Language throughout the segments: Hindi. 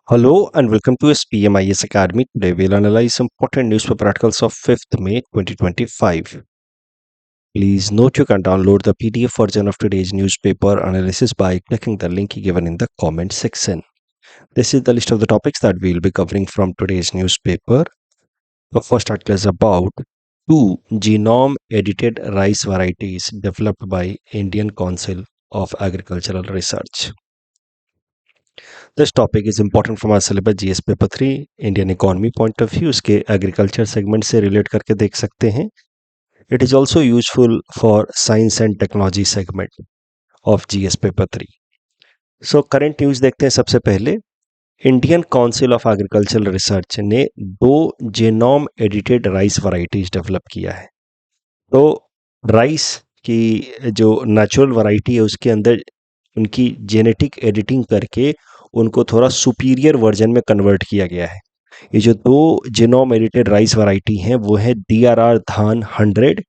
Hello and welcome to SPMIS Academy. Today we'll analyze important newspaper articles of 5th May 2025. Please note you can download the PDF version of today's newspaper analysis by clicking the link given in the comment section. This is the list of the topics that we'll be covering from today's newspaper. The first article is about 2 genome edited rice varieties developed by Indian Council of Agricultural Research. This topic is important from our syllabus GS paper 3 Indian economy point of view इसके एग्रीकल्चर सेगमेंट से रिलेट करके देख सकते हैं. It is also useful for science and technology segment of GS paper 3. So current news देखते हैं. सबसे पहले Indian council of agricultural research ने 2 genome edited rice varieties develop किया है. तो राइस की जो नेचुरल वैरायटी है उसके अंदर उनकी जेनेटिक एडिटिंग करके उनको थोड़ा सुपीरियर वर्जन में कन्वर्ट किया गया है. ये जो 2 जीनोम एडिटेड राइस वैरायटी हैं वो है DRR धान 100,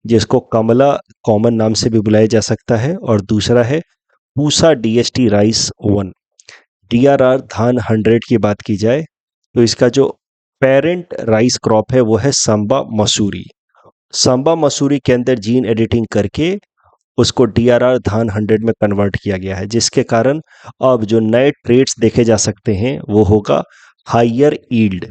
जिसको कमला कॉमन नाम से भी बुलाया जा सकता है, और दूसरा है पूसा DST राइस 1. DRR धान 100 की बात की जाए तो इसका जो पेरेंट राइस क्रॉप है वो है सांबा मसूरी. सांबा मसूरी के अंदर जीन एडिटिंग करके उसको DRR धान 100 में कन्वर्ट किया गया है, जिसके कारण अब जो नए ट्रेड्स देखे जा सकते हैं वो होगा हायर ईल्ड.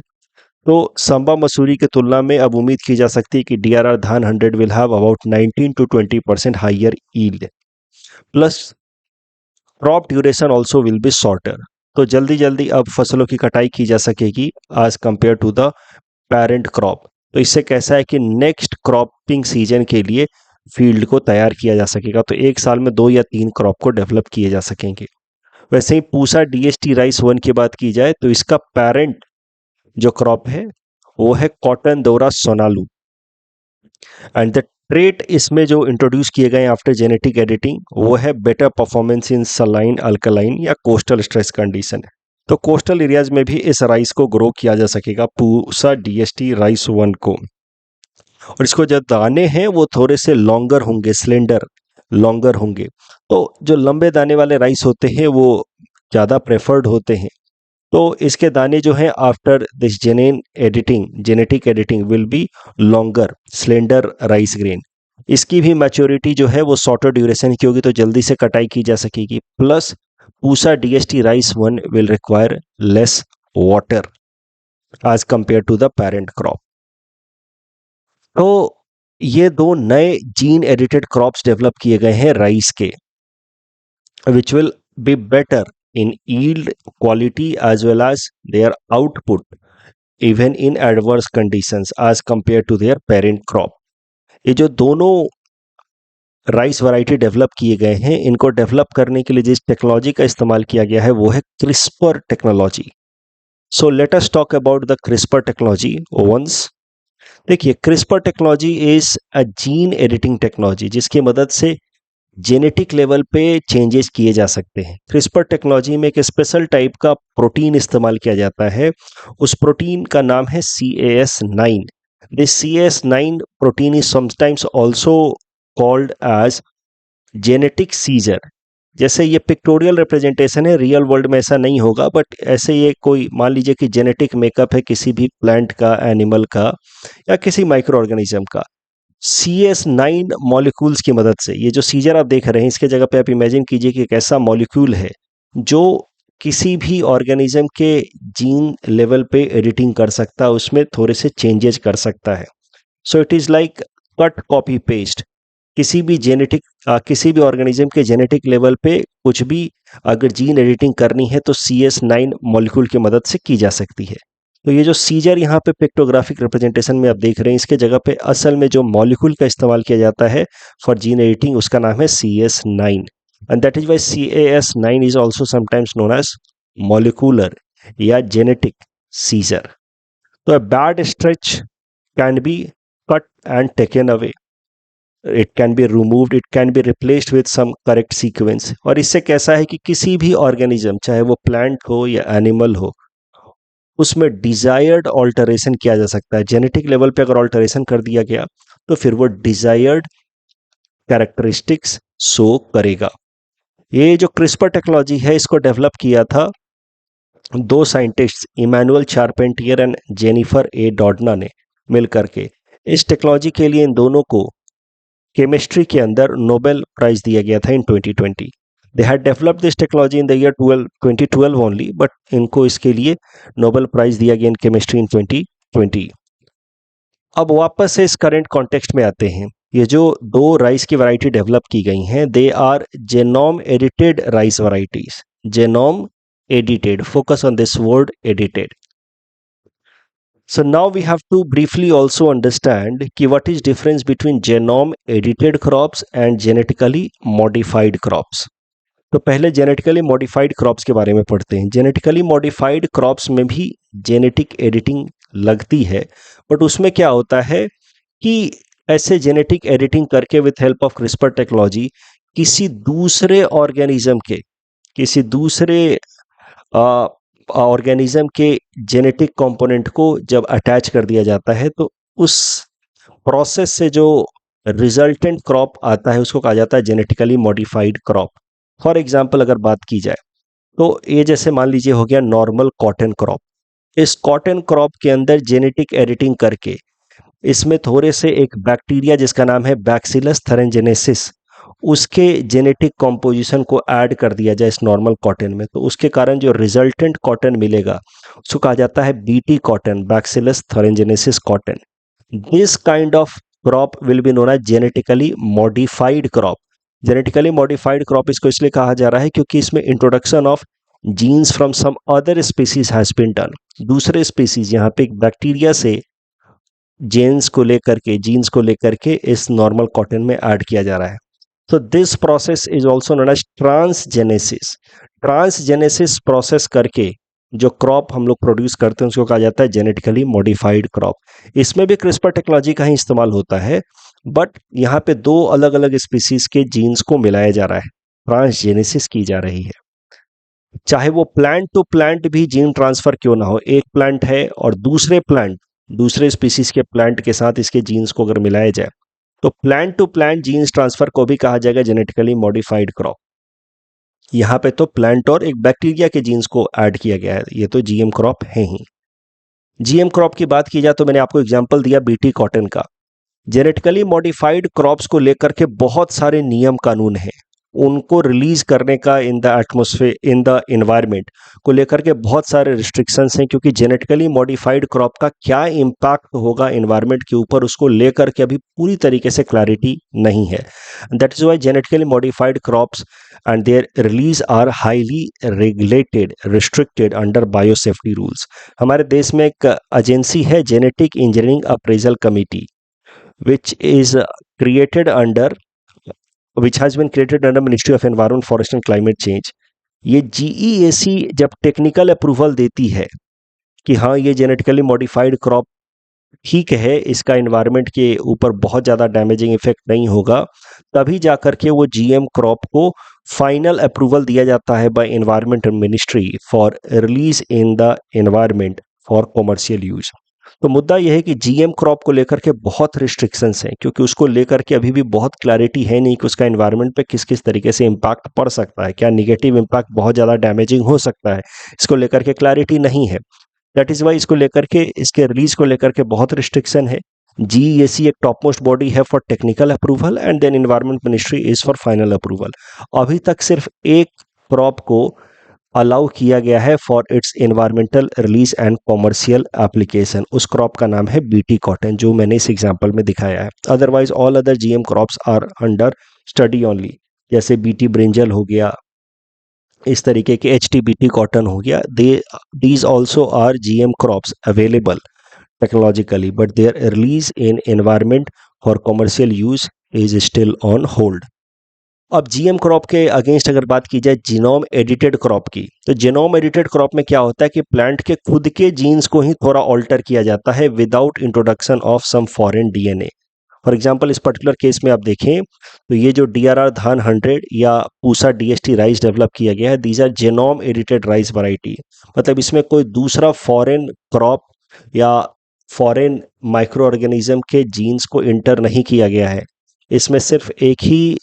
तो सांबा मसूरी की तुलना में अब उम्मीद की जा सकती है कि DRR धान 100 will have about 19 to 20% higher yield, plus crop duration also will be shorter. तो जल्दी जल्दी अब फसलों की कटाई की जा सकेगी as compare to the parent crop. तो इससे कैसा है कि नेक्स्ट क्रॉपिंग सीजन के लिए फील्ड को तैयार किया जा सकेगा. तो एक साल में 2 या 3 क्रॉप को डेवलप किए जा सकेंगे. वैसे ही पूसा DST राइस 1 की बात की जाए तो इसका पेरेंट जो क्रॉप है वो है कॉटन दौरा सोनालू, एंड द ट्रेट इसमें जो इंट्रोड्यूस किए गए आफ्टर जेनेटिक एडिटिंग वो है better performance in saline alkaline या कोस्टल स्ट्रेस कंडीशन. तो कोस्टल एरियाज में भी इस राइस को ग्रो किया जा सकेगा, पूसा DST राइस 1 को. और इसको जो दाने हैं वो थोड़े से लॉन्गर होंगे, स्लेंडर लॉन्गर होंगे. तो जो लंबे दाने वाले राइस होते हैं वो ज़्यादा प्रेफर्ड होते हैं. तो इसके दाने जो हैं after this genetic editing will be longer slender rice grain. इसकी भी मैच्योरिटी जो है वो शॉर्टर ड्यूरेशन की होगी, तो जल्दी से कटाई की जा सकेगी. Plus Pusa DST rice 1 will require less water as compare to the parent crop. तो ये 2 नए जीन एडिटेड क्रॉप्स डेवलप किए गए हैं राइस के, which will be better in yield, quality as well as their output even in adverse conditions as compared to their parent crop. ये जो दोनों राइस वैरायटी डेवलप किए गए हैं इनको डेवलप करने के लिए जिस टेक्नोलॉजी का इस्तेमाल किया गया है वो है CRISPR technology. So let us talk about the CRISPR technology once. देखिए, CRISPR technology is a gene editing technology जिसकी मदद से जेनेटिक लेवल पे चेंजेस किए जा सकते हैं. क्रिस्पर टेक्नोलॉजी में एक स्पेशल टाइप का प्रोटीन इस्तेमाल किया जाता है. उस प्रोटीन का नाम है CAS9. This CAS9 protein is sometimes also called as genetic scissor. जैसे ये पिक्टोरियल रिप्रेजेंटेशन है, रियल वर्ल्ड में ऐसा नहीं होगा, बट ऐसे ये कोई मान लीजिए कि जेनेटिक मेकअप है किसी भी प्लांट का, एनिमल का या किसी माइक्रो ऑर्गेनिज्म का. CS9 मॉलिक्यूल्स की मदद से ये जो सीजर आप देख रहे हैं इसके जगह पे आप इमेजिन कीजिए कि एक ऐसा मॉलिक्यूल है जो किसी भी ऑर्गेनिज्म के जीन लेवल पे एडिटिंग कर सकता है, उसमें थोड़े से चेंजेस कर सकता है. So it is like cut copy paste. किसी भी ऑर्गेनिज्म के जेनेटिक लेवल पे कुछ भी अगर जीन एडिटिंग करनी है तो CS9 मॉलिक्यूल की मदद से की जा सकती है. तो ये जो सीजर यहाँ पे पिक्टोग्राफिक रिप्रेजेंटेशन में आप देख रहे हैं इसके जगह पे असल में जो मॉलिक्यूल का इस्तेमाल किया जाता है फॉर जीन एडिटिंग उसका नाम है CS9, and that is why CAS9 is also sometimes known as molecular या जेनेटिक सीजर. तो a bad stretch can be cut and taken away, it can be removed, it can be replaced with some correct sequence. और इससे कैसा है कि किसी भी ऑर्गेनिज्म चाहे वो प्लांट हो या एनिमल हो उसमें डिजायर्ड ऑल्टरेशन किया जा सकता है. जेनेटिक लेवल पे अगर ऑल्टरेशन कर दिया गया तो फिर वो डिजायर्ड कैरेक्टरिस्टिक्स शो करेगा. ये जो क्रिस्पर टेक्नोलॉजी है इसको डेवलप किया था दो साइंटिस्ट्स इमैनुअल चारपेंटियर एंड जेनिफर ए डॉडना ने मिलकर के इस टेक्नोलॉजी के लिए इन दोनों को केमिस्ट्री के अंदर नोबेल प्राइज दिया गया था इन 2020। They had developed this technology in the year 2012 only, but इनको इसके लिए नोबेल प्राइज दिया गया इन केमिस्ट्री इन 2020। अब वापस से इस करंट कॉन्टेक्स्ट में आते हैं। ये जो दो राइस की वैरायटी डेवलप की गई हैं, they are genome edited rice varieties. Genome edited, focus on this word edited. So now we have to briefly also understand कि what is difference between genome edited crops and genetically modified crops. तो पहले जेनेटिकली मॉडिफाइड क्रॉप्स के बारे में पढ़ते हैं। जेनेटिकली मॉडिफाइड क्रॉप्स में भी जेनेटिक एडिटिंग लगती है, बट उसमें क्या होता है कि ऐसे जेनेटिक एडिटिंग करके with help of CRISPR technology किसी दूसरे ऑर्गेनिज्म के, किसी दूसरे ऑर्गेनिज्म के जेनेटिक कंपोनेंट को जब अटैच कर दिया जाता है तो उस प्रोसेस से जो रिजल्टेंट क्रॉप आता है उसको कहा जाता है genetically modified crop. For example अगर बात की जाए तो ये जैसे मान लीजिए हो गया नॉर्मल कॉटन क्रॉप। इस कॉटन क्रॉप के अंदर जेनेटिक एडिटिंग करके इसमें थोड़े से एक बैक्टीरिया जिसका नाम है बैक्सिलस थेरेंजेनेसिस, उसके जेनेटिक कॉम्पोजिशन को ऐड कर दिया जाए इस नॉर्मल कॉटन में, तो उसके कारण जो रिजल्टेंट कॉटन मिलेगा उसको कहा जाता है BT cotton, bacillus thuringiensis cotton. This kind of crop will be known as genetically modified crop. Genetically modified crop इसको इसलिए कहा जा रहा है क्योंकि इसमें introduction of genes from some other species has been done. दूसरे स्पीसीज, यहाँ पे एक बैक्टीरिया से जीन्स को लेकर के इस नॉर्मल कॉटन में ऐड किया जा रहा है। So this process is also known as transgenesis. Transgenesis process करके जो क्रॉप हम लोग प्रोड्यूस करते हैं उसको कहा जाता है जेनेटिकली मॉडिफाइड क्रॉप। इसमें भी क्रिस्पर टेक्नोलॉजी का ही इस्तेमाल होता है, बट यहाँ पे दो अलग अलग स्पीसीज के जीन्स को मिलाया जा रहा है, ट्रांसजेनेसिस की जा रही है। चाहे वो प्लांट टू प्लांट भी जीन ट्रांसफर क्यों ना हो, एक प्लांट है और दूसरे स्पीसीज के प्लांट के साथ इसके जीन्स को अगर मिलाया जाए तो plant to plant genes transfer को भी कहा जाएगा जेनेटिकली मॉडिफाइड क्रॉप। यहाँ पे तो प्लांट और एक बैक्टीरिया के जीन्स को ऐड किया गया है, ये तो जीएम क्रॉप है ही। जीएम क्रॉप की बात की जाए तो मैंने आपको एग्जांपल दिया बीटी कॉटन का। जेनेटिकली मॉडिफाइड क्रॉप्स को लेकर के बहुत सारे नियम कानून हैं, उनको रिलीज करने का in the atmosphere, in the environment को लेकर के बहुत सारे रिस्ट्रिक्शंस हैं, क्योंकि जेनेटिकली मॉडिफाइड क्रॉप का क्या इम्पैक्ट होगा एनवायरनमेंट के ऊपर उसको लेकर के अभी पूरी तरीके से क्लैरिटी नहीं है। That is why genetically modified crops and their release are highly regulated, restricted under biosafety rules. हमारे देश में एक एजेंसी है genetic engineering appraisal committee which is created under which has been created under Ministry of Environment, Forest and Climate Change। ये GEAC जब टेक्निकल अप्रूवल देती है कि हाँ ये जेनेटिकली मॉडिफाइड क्रॉप ठीक है, इसका एनवायरनमेंट के ऊपर बहुत ज़्यादा डैमेजिंग इफेक्ट नहीं होगा, तभी जाकर के वो जीएम क्रॉप को फाइनल अप्रूवल दिया जाता है by environment ministry for release in the environment for commercial use. तो मुद्दा यह है कि जीएम क्रॉप को लेकर के बहुत रिस्ट्रिक्शंस हैं, क्योंकि उसको लेकर के अभी भी बहुत क्लैरिटी है नहीं कि उसका एनवायरनमेंट पे किस किस तरीके से इम्पैक्ट पड़ सकता है, क्या निगेटिव इम्पैक्ट बहुत ज़्यादा डैमेजिंग हो सकता है, इसको लेकर के क्लैरिटी नहीं है। दैट इज़ वाई इसको लेकर के, इसके रिलीज को लेकर के बहुत रिस्ट्रिक्शन है। जीईएसी एक टॉप मोस्ट बॉडी है for technical approval and then environment ministry is for final approval. अभी तक सिर्फ एक क्रॉप को अलाउ किया गया है for its environmental release and commercial application, उस क्रॉप का नाम है बीटी कॉटन, जो मैंने इस एग्जांपल में दिखाया है। Otherwise all other GM crops are under study only, जैसे बीटी ब्रिंजल हो गया, इस तरीके के एचटी बीटी कॉटन हो गया, these also are GM crops available technologically, but their release in environment for commercial use is still on hold. अब जीएम क्रॉप के अगेंस्ट अगर बात की जाए जीनोम एडिटेड क्रॉप की, तो जीनोम एडिटेड क्रॉप में क्या होता है कि प्लांट के खुद के जीन्स को ही थोड़ा ऑल्टर किया जाता है without introduction of some foreign DNA. For example इस पर्टिकुलर केस में आप देखें तो ये जो DRR धान 100 या पूसा DST राइस डेवलप किया गया है, these are genome edited rice variety. मतलब इसमें कोई दूसरा फॉरेन क्रॉप या फॉरेन माइक्रो ऑर्गेनिज्म के जीन्स को इंटर नहीं किया गया है, इसमें सिर्फ एक ही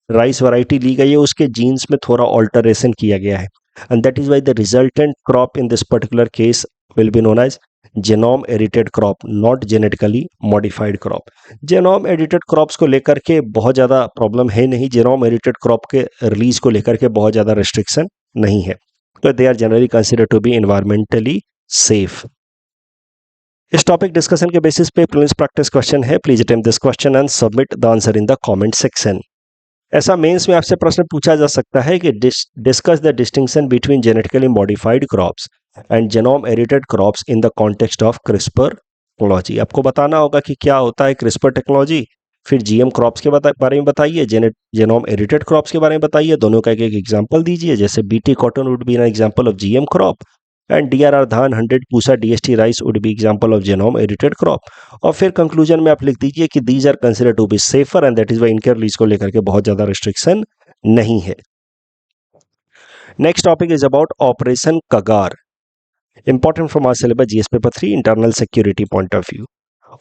राइस वैरायटी ली गई है, उसके जीन्स में थोड़ा ऑल्टरेशन किया गया है। and that is why the resultant crop in this particular case will be known as genome edited crop, not genetically modified crop. genome edited crops को लेकर के बहुत ज़्यादा प्रॉब्लम है नहीं, genome edited crop के रिलीज को लेकर के बहुत ज़्यादा रिस्ट्रिक्शन नहीं है, तो they are generally considered to be environmentally safe. इस टॉपिक डिस्कशन के बेसिस पे प्रीलिम्स प्रैक्टिस क्वेश्चन है, please attempt this question and submit the answer in the comment section. ऐसा मेंस में आपसे प्रश्न पूछा जा सकता है कि discuss the distinction between genetically modified crops and genome edited crops in the context of CRISPR technology. आपको बताना होगा कि क्या होता है क्रिस्पर टेक्नोलॉजी, फिर जीएम क्रॉप्स के बारे में बताइए, जेनोम एडिटेड क्रॉप्स के बारे में बताइए, दोनों का एक एग्जांपल दीजिए। जैसे BT cotton would be an example of GM crop and DRR धान 100 Pusa DST rice would be example of genome edited crop. और फिर कंक्लूजन में आप लिख दीजिए कि these are considered to be safer and that is why इनके रिलीज को लेकर के बहुत ज्यादा रिस्ट्रिक्शन नहीं है। Next topic is about operation Kagar, important from our syllabus GS paper 3 internal security point of view.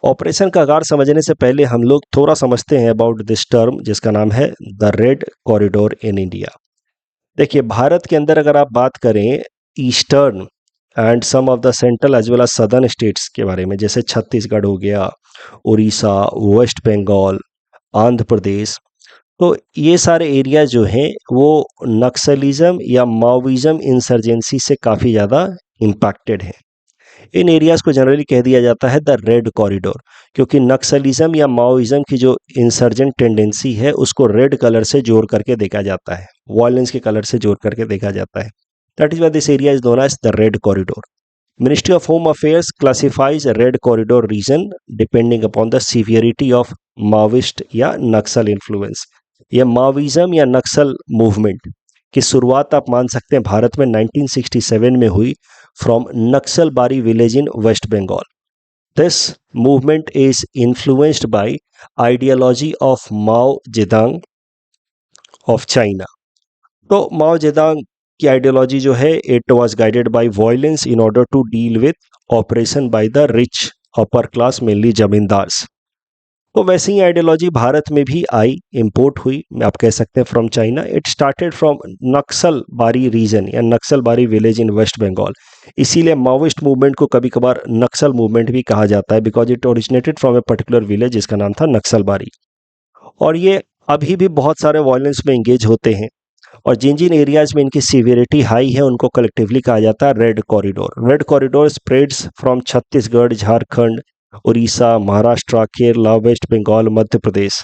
Operation कगार समझने से पहले हम लोग थोड़ा समझते हैं अबाउट दिस टर्म जिसका नाम है the red corridor in India. देखिए भारत के अंदर अगर आप बात करें eastern and some of the central as well as southern states के बारे में, जैसे छत्तीसगढ़ हो गया, उड़ीसा, वेस्ट बंगाल, आंध्र प्रदेश, तो ये सारे एरिया जो हैं वो नक्सलिज्म या माओइज्म इंसर्जेंसी से काफ़ी ज़्यादा इम्पैक्टेड है। इन एरियाज़ को जनरली कह दिया जाता है द रेड कॉरिडोर, क्योंकि नक्सलिज्म या माओइज्म की जो इंसर्जेंट टेंडेंसी है उसको रेड कलर से जोड़ करके देखा जाता है, वायलेंस के कलर से जोड़ करके देखा जाता है। That is why this area is known as the red corridor. Ministry of Home Affairs classifies a red corridor region depending upon the severity of Maoist या नक्सल इन्फ्लुएंस। यह माओइज्म या नक्सल मूवमेंट की शुरुआत आप मान सकते हैं भारत में 1967 में हुई from Naxalbari village in West Bengal. This movement is influenced by ideology of Mao Zedong of China. तो माओ जेदांग की आइडियोलॉजी जो है it was guided by violence in order to deal with operation by the rich upper class mainly zamindars. तो वैसे ही आइडियोलॉजी भारत में भी आई, इंपोर्ट हुई, आप कह सकते हैं from China. It started from Naxalbari region या नक्सल बारी विलेज इन वेस्ट बंगाल। इसीलिए माओइस्ट मूवमेंट को कभी कभार नक्सल मूवमेंट भी कहा जाता है because it originated from a particular village जिसका नाम था नक्सल बारी। और ये अभी भी बहुत सारे वायलेंस में एंगेज होते हैं और जिन जिन एरियाज में इनकी सीवियरिटी हाई है उनको कलेक्टिवली कहा जाता है red corridor. Red corridor spreads from Chhattisgarh, Jharkhand, Odisha, Maharashtra, Kerala, West Bengal, Madhya Pradesh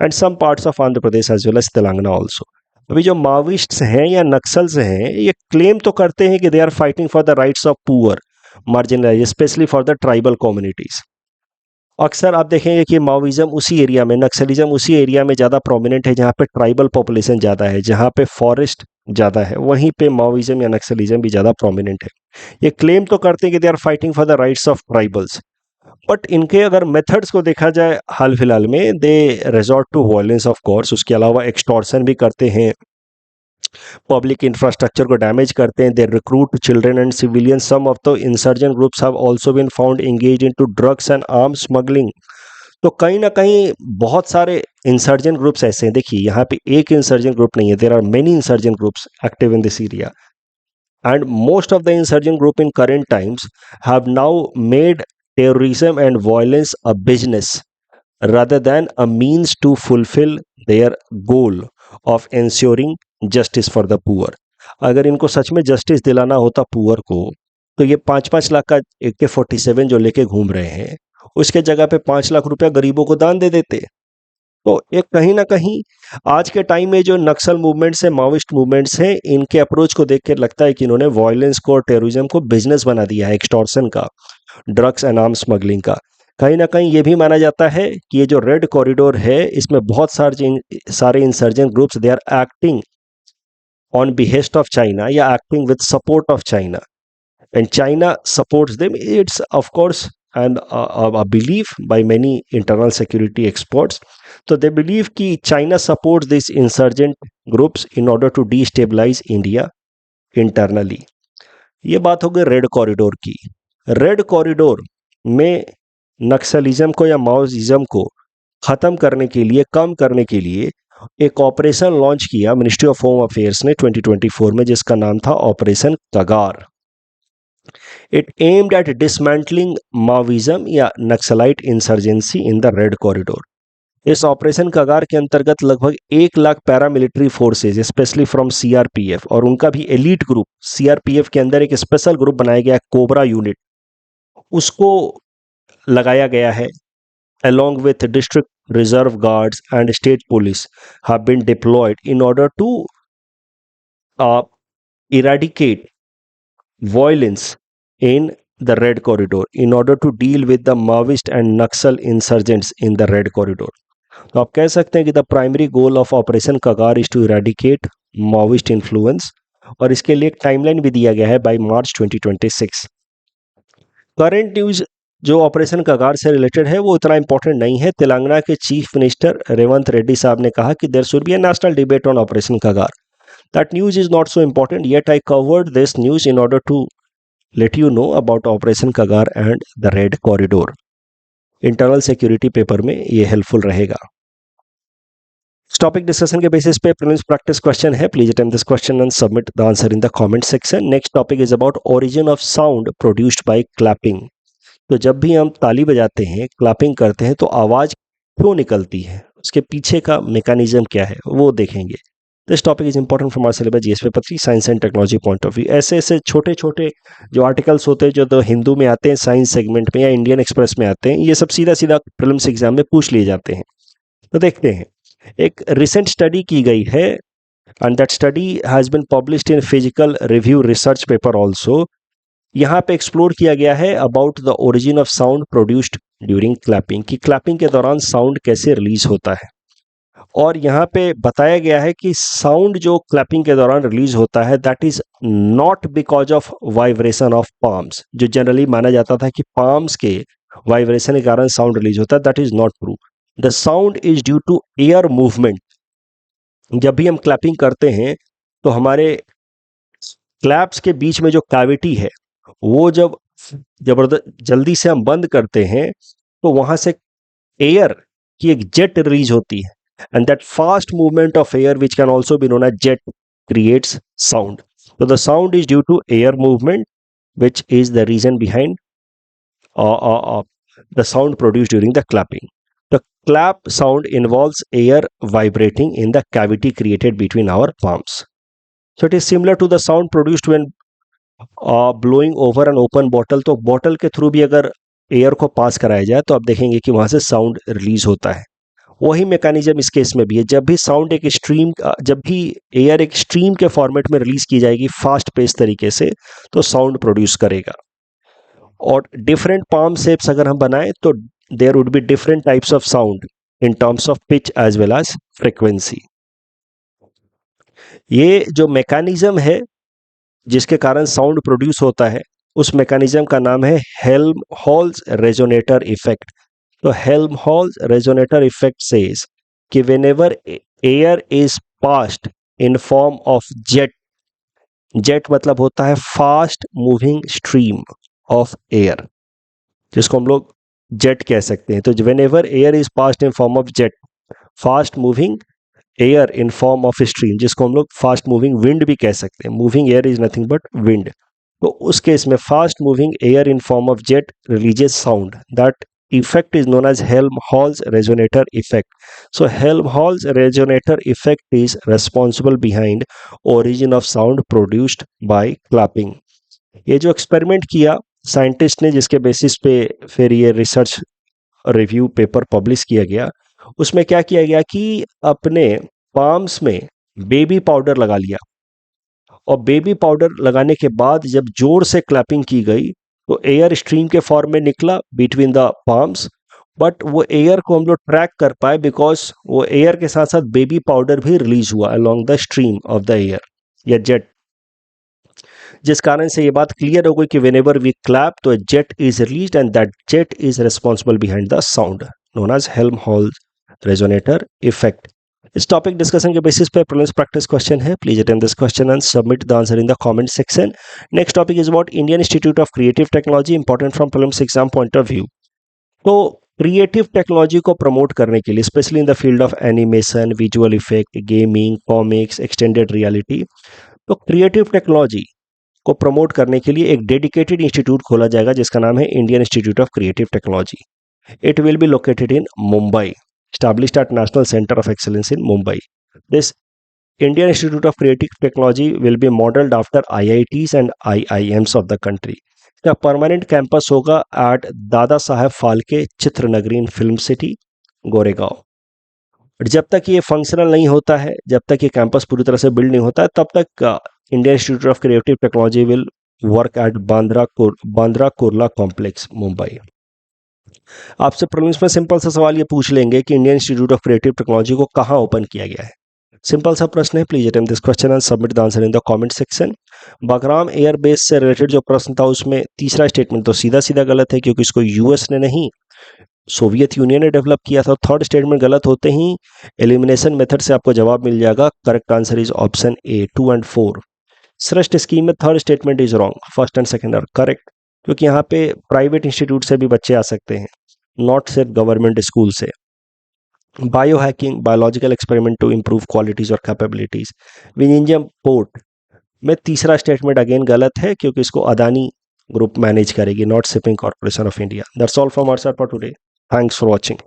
and some parts of Andhra Pradesh as well as Telangana also. अभी जो माओइस्ट्स हैं या नक्सल्स हैं ये क्लेम तो करते हैं कि they are fighting for the rights of poor marginalise specially for the tribal communities. अक्सर आप देखेंगे कि माओइज्म उसी एरिया में, नक्सलिज्म उसी एरिया में ज़्यादा प्रोमिनेंट है जहाँ पे ट्राइबल पॉपुलेशन ज़्यादा है, जहाँ पे फॉरेस्ट ज़्यादा है, वहीं पे माओइज्म या नक्सलिज्म भी ज़्यादा प्रोमिनेंट है। ये क्लेम तो करते हैं कि they are fighting for the rights of tribals, but इनके अगर मेथड्स को देखा जाए हाल फिलहाल में they resort to violence of course. उसके अलावा एक्सटॉर्शन भी करते हैं, पब्लिक इंफ्रास्ट्रक्चर को डैमेज करते हैं, they recruit children and civilian. Some of the insurgent groups have also been found engaged into drugs and arms smuggling. तो कहीं ना कहीं बहुत सारे इंसर्जेंट ग्रुप्स ऐसे हैं। देखिए यहाँ पे एक इंसर्जेंट ग्रुप नहीं है, there are many insurgent groups active in this area and most of the insurgent group in current times have now made terrorism and violence a business rather than a means to fulfill their goal of ensuring justice for the poor। अगर इनको सच में जस्टिस दिलाना होता पुअर को तो ये 5-5 लाख का AK-47 जो लेके घूम रहे हैं उसके जगह पे 5 लाख रुपया गरीबों को दान दे देते। तो एक कहीं ना कहीं आज के टाइम में जो नक्सल मूवमेंट्स है, माओइस्ट मूवमेंट्स हैं, इनके अप्रोच को देख के लगता है कि इन्होंने वायलेंस को और टेररिज्म को बिजनेस बना दिया है, एक्सटॉर्शन का, ड्रग्स एंड आर्म स्मगलिंग का। कहीं ना कहीं ये भी माना जाता है कि ये जो रेड कॉरिडोर है इसमें बहुत सारे insurgent groups they are acting on behest of China या acting with support of China and China supports them. It's of course and a belief by many internal security experts. So they believe कि China supports these insurgent groups in order to destabilize India internally। ये बात हो गई रेड कॉरिडोर की। रेड कॉरिडोर में नक्सलिज्म को या माओइज्म को ख़त्म करने के लिए, कम करने के लिए एक ऑपरेशन लॉन्च किया मिनिस्ट्री ऑफ होम अफेयर्स ने 2024 में, जिसका नाम था ऑपरेशन कगार। इट एम्ड एट डिसमेंटलिंग माओविज्म या naxalite insurgency in the red corridor. इस ऑपरेशन कगार के अंतर्गत लगभग 1 lakh paramilitary forces, specially from CRPF, और उनका भी एलीट ग्रुप, सीआरपीएफ के अंदर एक स्पेशल ग्रुप बनाया गया, कोबरा यूनिट, उसको लगाया गया है, along with district reserve guards and state police have been deployed in order to eradicate violence in the Red Corridor, in order to deal with the Maoist and Naxal insurgents in the Red Corridor. तो आप कह सकते हैं कि the primary goal of operation Kagar is to eradicate Maoist influence, और इसके लिए एक टाइमलाइन भी दिया गया है बाय मार्च 2026। करंट न्यूज जो ऑपरेशन कगार से रिलेटेड है वो इतना इंपॉर्टेंट नहीं है। तेलंगाना के चीफ मिनिस्टर रेवंत रेड्डी साहब ने कहा कि there should be a national debate on operation Kagar. That news is not so important, yet I covered this news in order to let you know about operation Kagar and the red corridor. Internal security paper में ये हेल्पफुल रहेगा। इस टॉपिक डिस्कशन के बेसिस पे प्रीलिम्स प्रैक्टिस क्वेश्चन है। Please attempt this question and submit the answer in the comment section. Next topic is about origin of sound produced by clapping. तो जब भी हम ताली बजाते हैं, क्लैपिंग करते हैं, तो आवाज क्यों निकलती है, उसके पीछे का मैकेनिज्म क्या है, वो देखेंगे। This topic is important from our syllabus GS paper 3 science and technology point of view. ऐसे ऐसे छोटे छोटे जो आर्टिकल्स होते हैं, जो तो हिंदू में आते हैं साइंस सेगमेंट में या इंडियन एक्सप्रेस में आते हैं, ये सब सीधा सीधा प्रीलिम्स एग्जाम में पूछ लिए जाते हैं। तो देखते हैं, एक रिसेंट स्टडी की गई है and that study has been published in physical review research paper also. यहाँ पे एक्सप्लोर किया गया है about the origin of sound produced during clapping, कि क्लैपिंग के दौरान साउंड कैसे रिलीज होता है। और यहाँ पे बताया गया है कि साउंड जो क्लैपिंग के दौरान रिलीज होता है that is not because of vibration of palms. जो जनरली माना जाता था कि पाम्स के वाइब्रेशन के कारण साउंड रिलीज होता है, that is not true. The sound is due to air movement. जब भी हम क्लैपिंग करते हैं तो हमारे क्लैप्स के बीच में जो कैविटी है वो जब जबरदस्त जल्दी से हम बंद करते हैं तो वहां से एयर की एक जेट रिलीज होती है, and that fast movement of air which can also be known as jet creates sound. तो the sound is due to air movement which is the reason behind the sound produced during the clapping. The clap sound involves air vibrating in the cavity created between our palms. So it is similar to the sound produced when blowing over an open bottle. तो बॉटल के थ्रू भी अगर एयर को पास कराया जाए तो आप देखेंगे कि वहां से साउंड रिलीज होता है। वही मैकेनिज्म इस केस में भी है। जब भी साउंड एक स्ट्रीम, जब भी एयर एक स्ट्रीम के फॉर्मेट में रिलीज की जाएगी फास्ट पेस तरीके से, तो साउंड प्रोड्यूस करेगा। और डिफरेंट पाम शेप्स अगर हम बनाएं तो there would be different types of sound in terms of pitch as well as frequency. ये जो मैकेनिज्म है जिसके कारण साउंड प्रोड्यूस होता है, उस मैकेनिज्म का नाम है हेल्महोल्ट्ज रेजोनेटर इफेक्ट। तो हेल्महोल्ट्ज रेजोनेटर इफेक्ट सेज कि whenever air is passed in form of jet, jet मतलब होता है fast moving stream of air, जिसको हम लोग जेट कह सकते हैं। तो whenever air is passed in form of jet, fast moving air in form of stream, जिसको हम लोग फास्ट मूविंग विंड भी कह सकते हैं। Moving air is nothing but wind. तो उस केस में fast moving air in form of jet releases sound. That effect is known as Helmholtz resonator effect. So Helmholtz resonator effect is responsible behind origin of sound produced by clapping. ये जो एक्सपेरिमेंट किया साइंटिस्ट ने, जिसके बेसिस पे फिर ये रिसर्च रिव्यू पेपर पब्लिश किया गया, उसमें क्या किया गया कि अपने पाम्स में बेबी पाउडर लगा लिया, और बेबी पाउडर लगाने के बाद जब जोर से क्लैपिंग की गई तो एयर स्ट्रीम के फॉर्म में निकला बिटवीन द पाम्स, बट वो एयर को हम लोग ट्रैक कर पाए बिकॉज वो एयर के साथ साथ बेबी पाउडर भी रिलीज हुआ along the stream of the air या जेट, जिस कारण से ये बात क्लियर हो गई कि व्हेनेवर वी क्लैप तो jet is released and that jet is responsible behind the sound, known as Helmholtz resonator effect. इस टॉपिक डिस्कशन के बेसिस पे प्रीलिम्स प्रैक्टिस क्वेश्चन है। Please attempt this question and submit the answer in the comment section. Next topic is about Indian institute of creative technology, important from prelims exam point of view. तो क्रिएटिव टेक्नोलॉजी को प्रमोट करने के लिए specially in the field of animation, visual effect, gaming, comics, extended reality, तो क्रिएटिव टेक्नोलॉजी को प्रमोट करने के लिए एक डेडिकेटेड इंस्टीट्यूट खोला जाएगा जिसका नाम है Indian institute of creative technology. It will be located in Mumbai, established at National Center of Excellence in Mumbai. This Indian Institute of Creative Technology will be modeled after IITs and IIMs of the country. इसका परमानेंट कैंपस होगा at Dadasaheb Phalke Chitranagari in Film City, Goregaon. और जब तक ये फंक्शनल नहीं होता है, जब तक ये कैंपस पूरी तरह से बिल्ड नहीं होता है, तब तक Indian institute of creative technology will work at Bandra Kurla complex, Mumbai. आपसे प्रीलिम्स में सिंपल सा सवाल ये पूछ लेंगे कि Indian institute of creative technology को कहाँ ओपन किया गया है. सिंपल सा प्रश्न है. Please attempt this question and submit the answer in the comment section. Bagram air base से रिलेटेड जो प्रश्न था उसमें तीसरा स्टेटमेंट तो सीधा सीधा गलत है क्योंकि इसको यूएस ने नहीं, सोवियत यूनियन ने डेवलप किया था. थर्ड स्टेटमेंट गलत होते ही एलिमिनेशन मेथड से आपको जवाब मिल जाएगा. Correct answer is option A 2 and 4. सृष्ट स्कीम में third statement is wrong. First and second are correct क्योंकि यहाँ पे प्राइवेट इंस्टीट्यूट से भी बच्चे आ सकते हैं, नॉट सिर्फ गवर्नमेंट स्कूल से. Bio hacking, biological experiment to improve qualities और कैपेबिलिटीज, विंजियम पोर्ट में तीसरा स्टेटमेंट अगेन गलत है क्योंकि इसको अदानी ग्रुप मैनेज करेगी, not shipping corporation of India. That's all from our side for today. Thanks for watching.